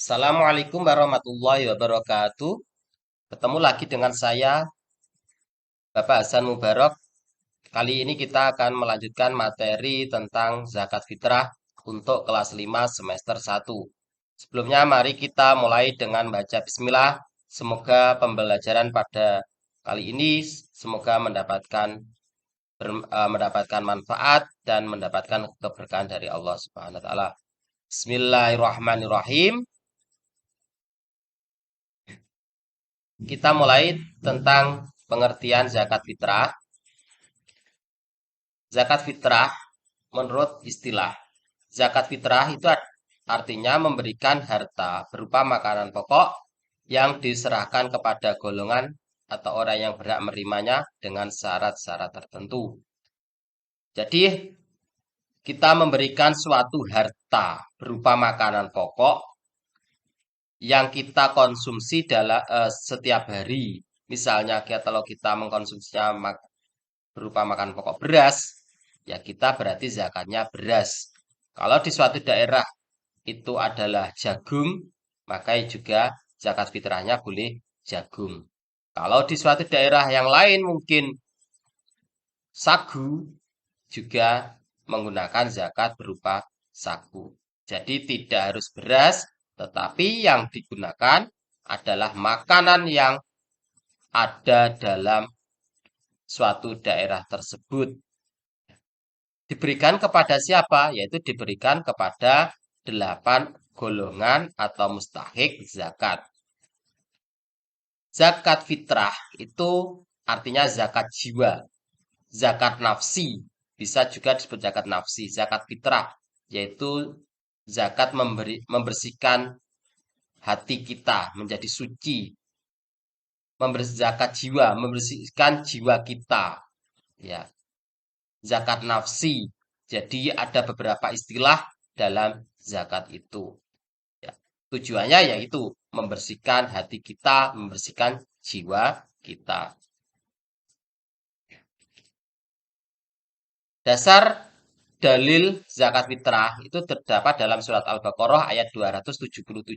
Assalamualaikum warahmatullahi wabarakatuh. Ketemu lagi dengan saya, Bapak Hasan Mubarok. Kali ini kita akan melanjutkan materi tentang zakat fitrah untuk kelas 5 semester 1. Sebelumnya mari kita mulai dengan baca bismillah. Semoga pembelajaran pada kali ini semoga mendapatkan manfaat dan mendapatkan keberkahan dari Allah Subhanahu wa taala. Bismillahirrahmanirrahim. Kita mulai tentang pengertian zakat fitrah. Zakat fitrah menurut istilah. Zakat fitrah itu artinya memberikan harta berupa makanan pokok yang diserahkan kepada golongan atau orang yang berhak menerimanya dengan syarat-syarat tertentu. Jadi kita memberikan suatu harta berupa makanan pokok yang kita konsumsi setiap hari. Misalnya kalau kita mengkonsumsinya berupa makan pokok beras, ya kita berarti zakatnya beras. Kalau di suatu daerah itu adalah jagung, maka juga zakat fitrahnya boleh jagung. Kalau di suatu daerah yang lain mungkin sagu, juga menggunakan zakat berupa sagu. Jadi tidak harus beras, tetapi yang digunakan adalah makanan yang ada dalam suatu daerah tersebut. Diberikan kepada siapa? Yaitu diberikan kepada 8 golongan atau mustahik zakat. Zakat fitrah itu artinya zakat jiwa, zakat nafsi, bisa juga disebut zakat nafsi, zakat fitrah, yaitu zakat membersihkan hati kita menjadi suci, zakat jiwa, membersihkan jiwa kita, ya. Zakat nafsi. Jadi ada beberapa istilah dalam zakat itu. Ya. Tujuannya yaitu membersihkan hati kita, membersihkan jiwa kita. Dasar dalil zakat fitrah itu terdapat dalam surat Al-Baqarah ayat 277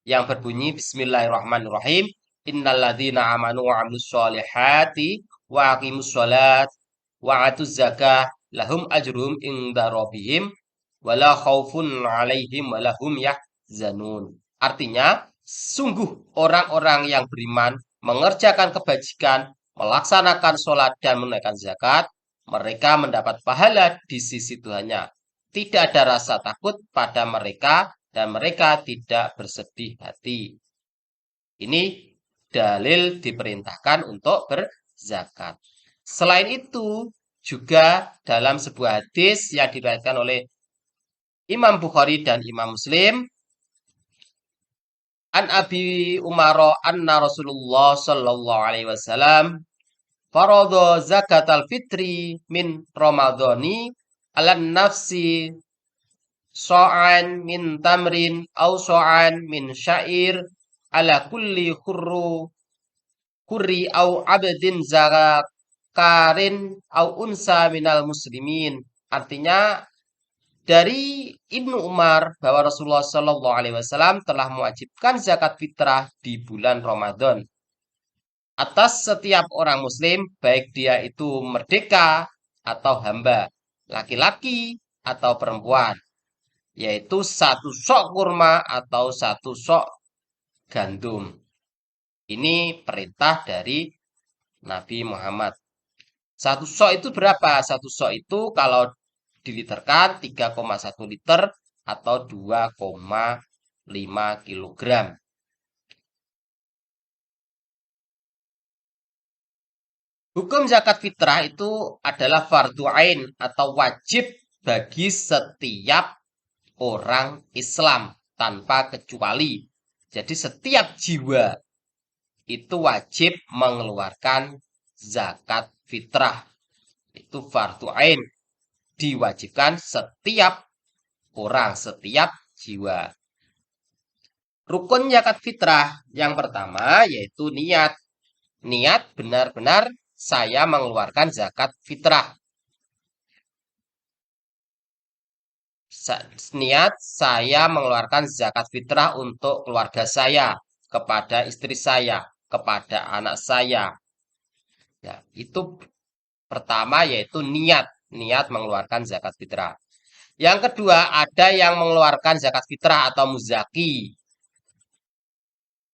yang berbunyi Bismillahirrahmanirrahim. Innalladzina amanu wa 'amilus sholihati wa aqimus sholat wa atuz zakah lahum ajrum inda rabbihim wala khaufun 'alaihim wala hum yahzanun. Artinya, sungguh orang-orang yang beriman mengerjakan kebajikan, melaksanakan sholat dan menunaikan zakat, mereka mendapat pahala di sisi Tuhannya. Tidak ada rasa takut pada mereka dan mereka tidak bersedih hati. Ini dalil diperintahkan untuk berzakat. Selain itu, juga dalam sebuah hadis yang diriwayatkan oleh Imam Bukhari dan Imam Muslim, An Abi Umar anna Rasulullah sallallahu alaihi wasallam faradha zakatal fitri min Ramadhani ala nafsi so'an min tamrin au so'an min syair ala kulli kurri au abdin zakarin au unsa minal muslimin. Artinya dari Ibnu Umar bahwa Rasulullah Shallallahu Alaihi Wasallam telah mewajibkan zakat fitrah di bulan Ramadan atas setiap orang Muslim, baik dia itu merdeka atau hamba, laki-laki atau perempuan, yaitu satu sok kurma atau satu sok gandum. Ini perintah dari Nabi Muhammad. Satu sok itu berapa? Satu sok itu kalau diliterkan 3,1 liter atau 2,5 kilogram. Hukum zakat fitrah itu adalah fardu ain atau wajib bagi setiap orang Islam tanpa kecuali. Jadi setiap jiwa itu wajib mengeluarkan zakat fitrah. Itu fardu ain, diwajibkan setiap orang, setiap jiwa. Rukun zakat fitrah yang pertama yaitu niat. Niat benar-benar saya mengeluarkan zakat fitrah. Niat saya mengeluarkan zakat fitrah untuk keluarga saya, kepada istri saya, kepada anak saya. Ya, itu pertama yaitu niat, niat mengeluarkan zakat fitrah. Yang kedua, ada yang mengeluarkan zakat fitrah atau muzaki.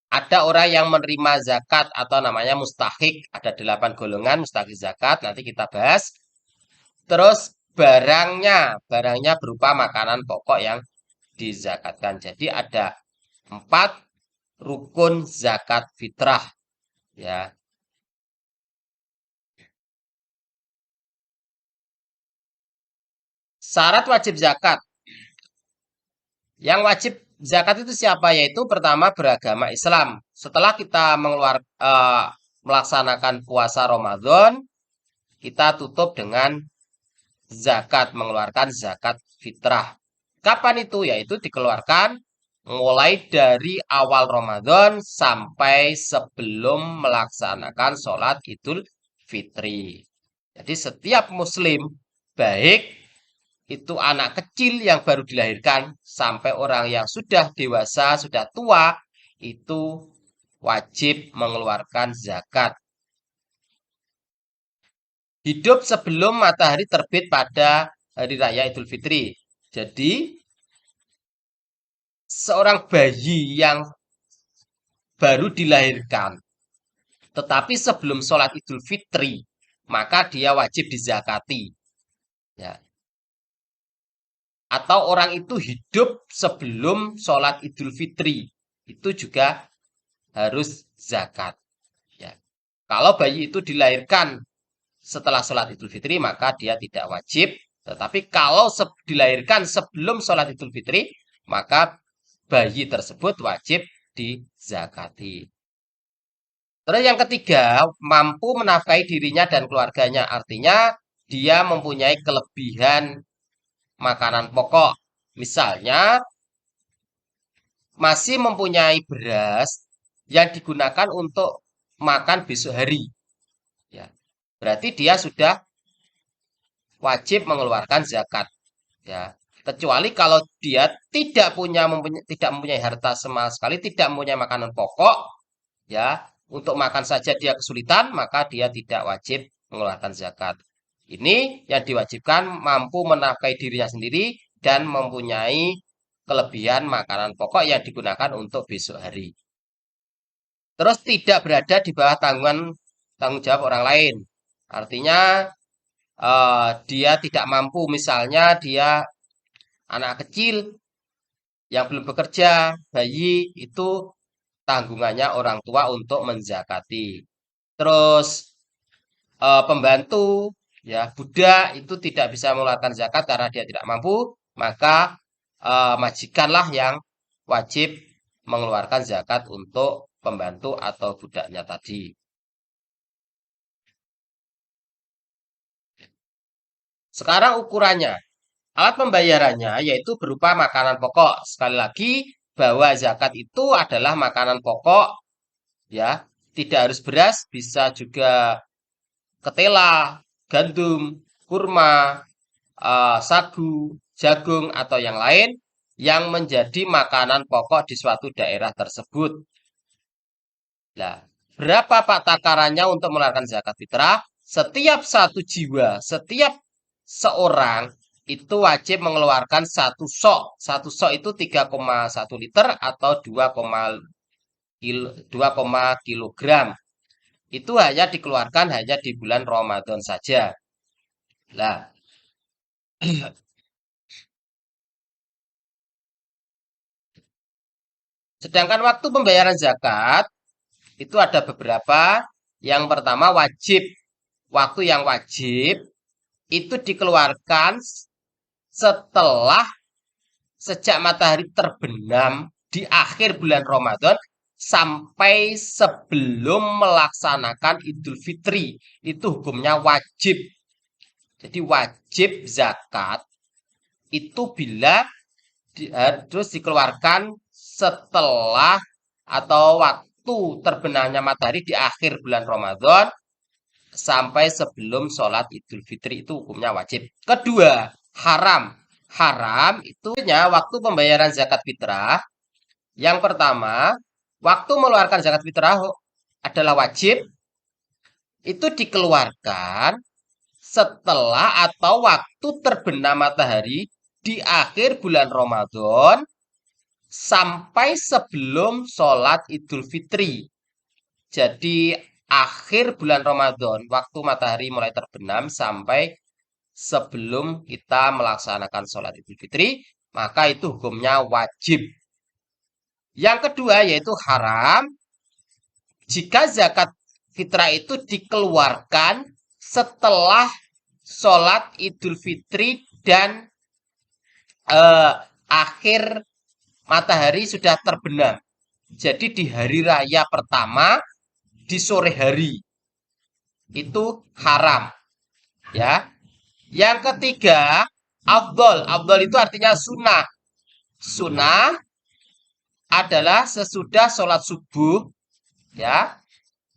Ada orang yang menerima zakat atau namanya mustahik. Ada 8 golongan mustahik zakat, nanti kita bahas. Terus barangnya berupa makanan pokok yang dizakatkan. Jadi ada 4 rukun zakat fitrah. Ya, syarat wajib zakat. Yang wajib zakat itu siapa? Yaitu pertama beragama Islam. Setelah kita melaksanakan puasa Ramadan, kita tutup dengan zakat, mengeluarkan zakat fitrah. Kapan itu? Yaitu dikeluarkan mulai dari awal Ramadan sampai sebelum melaksanakan sholat Idul Fitri. Jadi setiap muslim, baik itu anak kecil yang baru dilahirkan sampai orang yang sudah dewasa, sudah tua, itu wajib mengeluarkan zakat. Hidup sebelum matahari terbit pada hari raya Idul Fitri. Jadi, seorang bayi yang baru dilahirkan, tetapi sebelum sholat Idul Fitri, maka dia wajib dizakati. Ya. Atau orang itu hidup sebelum sholat Idul Fitri, itu juga harus zakat. Ya. Kalau bayi itu dilahirkan setelah sholat Idul Fitri, maka dia tidak wajib. Tetapi kalau dilahirkan sebelum sholat Idul Fitri, maka bayi tersebut wajib dizakati. Terus yang ketiga, mampu menafkahi dirinya dan keluarganya. Artinya dia mempunyai kelebihan makanan pokok. Misalnya masih mempunyai beras yang digunakan untuk makan besok hari. Ya, berarti dia sudah wajib mengeluarkan zakat. Ya, kecuali kalau dia tidak mempunyai harta sama sekali, tidak mempunyai makanan pokok, ya, untuk makan saja dia kesulitan, maka dia tidak wajib mengeluarkan zakat. Ini yang diwajibkan mampu menafkahi dirinya sendiri dan mempunyai kelebihan makanan pokok yang digunakan untuk besok hari. Terus tidak berada di bawah tanggung jawab orang lain. Artinya dia tidak mampu, misalnya dia anak kecil yang belum bekerja, bayi itu tanggungannya orang tua untuk menzakati. Terus pembantu, ya budak itu tidak bisa mengeluarkan zakat karena dia tidak mampu, maka majikanlah yang wajib mengeluarkan zakat untuk pembantu atau budaknya tadi. Sekarang ukurannya, alat pembayarannya yaitu berupa makanan pokok. Sekali lagi, bahwa zakat itu adalah makanan pokok, ya, tidak harus beras, bisa juga ketela, gandum, kurma, sagu, jagung, atau yang lain yang menjadi makanan pokok di suatu daerah tersebut. Nah, berapa Pak takarannya untuk mengeluarkan zakat fitrah? Setiap satu jiwa, setiap seorang itu wajib mengeluarkan satu sok. Satu sok itu 3,1 liter atau 2, kilogram. Itu hanya dikeluarkan hanya di bulan Ramadan saja. Nah, sedangkan waktu pembayaran zakat itu ada beberapa. Yang pertama wajib. Waktu yang wajib itu dikeluarkan setelah sejak matahari terbenam di akhir bulan Ramadan sampai sebelum melaksanakan Idul Fitri. Itu hukumnya wajib. Jadi wajib zakat itu bila terus dikeluarkan setelah atau waktu terbenamnya matahari di akhir bulan Ramadan sampai sebelum sholat Idul Fitri itu hukumnya wajib. Kedua, haram. haram itu waktu pembayaran zakat fitrah. Yang pertama, waktu mengeluarkan zakat fitrah adalah wajib itu dikeluarkan setelah atau waktu terbenam matahari di akhir bulan Ramadan sampai sebelum sholat Idul Fitri. Jadi akhir bulan Ramadan, waktu matahari mulai terbenam sampai sebelum kita melaksanakan sholat Idul Fitri, maka itu hukumnya wajib. Yang kedua yaitu haram jika zakat fitrah itu dikeluarkan setelah sholat Idul Fitri dan akhir matahari sudah terbenam. Jadi di hari raya pertama di sore hari itu haram, ya. Yang ketiga, afdol. Afdol itu artinya sunnah. Sunnah adalah sesudah sholat subuh, ya.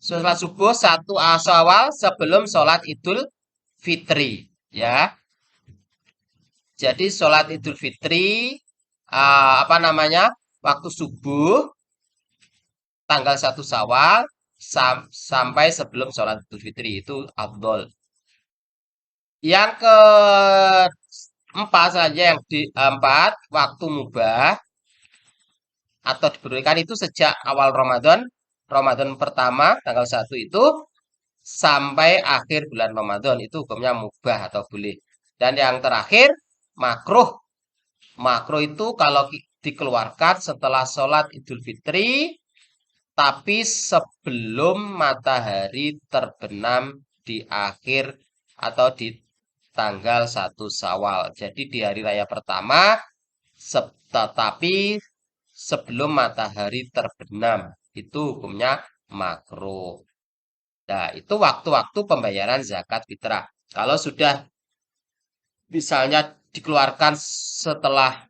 Sholat subuh 1 Syawal sebelum sholat Idul Fitri, ya. Jadi sholat Idul Fitri apa namanya? Waktu subuh tanggal 1 Syawal sampai sebelum sholat Idul Fitri itu afdol. Yang keempat saja yang diempat waktu mubah atau diperbolehkan itu sejak awal Ramadan, Ramadan pertama tanggal 1 itu sampai akhir bulan Ramadan itu hukumnya mubah atau boleh. Dan yang terakhir makruh. Makruh itu kalau dikeluarkan setelah sholat Idul Fitri tapi sebelum matahari terbenam di akhir atau di tanggal 1 Syawal. Jadi di hari raya pertama tetapi sebelum matahari terbenam itu hukumnya makruh. Nah, itu waktu-waktu pembayaran zakat fitrah. Kalau sudah misalnya dikeluarkan setelah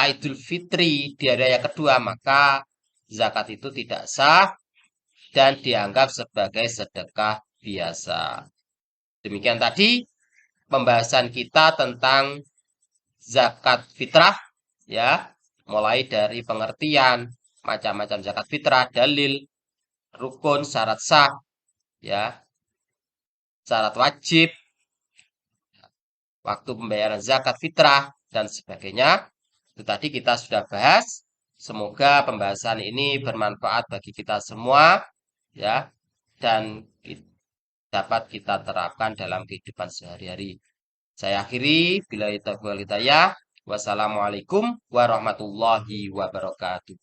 Idul Fitri di hari raya kedua, maka zakat itu tidak sah dan dianggap sebagai sedekah biasa. Demikian tadi pembahasan kita tentang zakat fitrah, ya, mulai dari pengertian macam-macam zakat fitrah, dalil, rukun, syarat sah, ya, syarat wajib, waktu pembayaran zakat fitrah dan sebagainya. Itu tadi kita sudah bahas. Semoga pembahasan ini bermanfaat bagi kita semua, ya, dan dapat kita terapkan dalam kehidupan sehari-hari. Saya akhiri bila itu hidayah. Wassalamualaikum warahmatullahi wabarakatuh.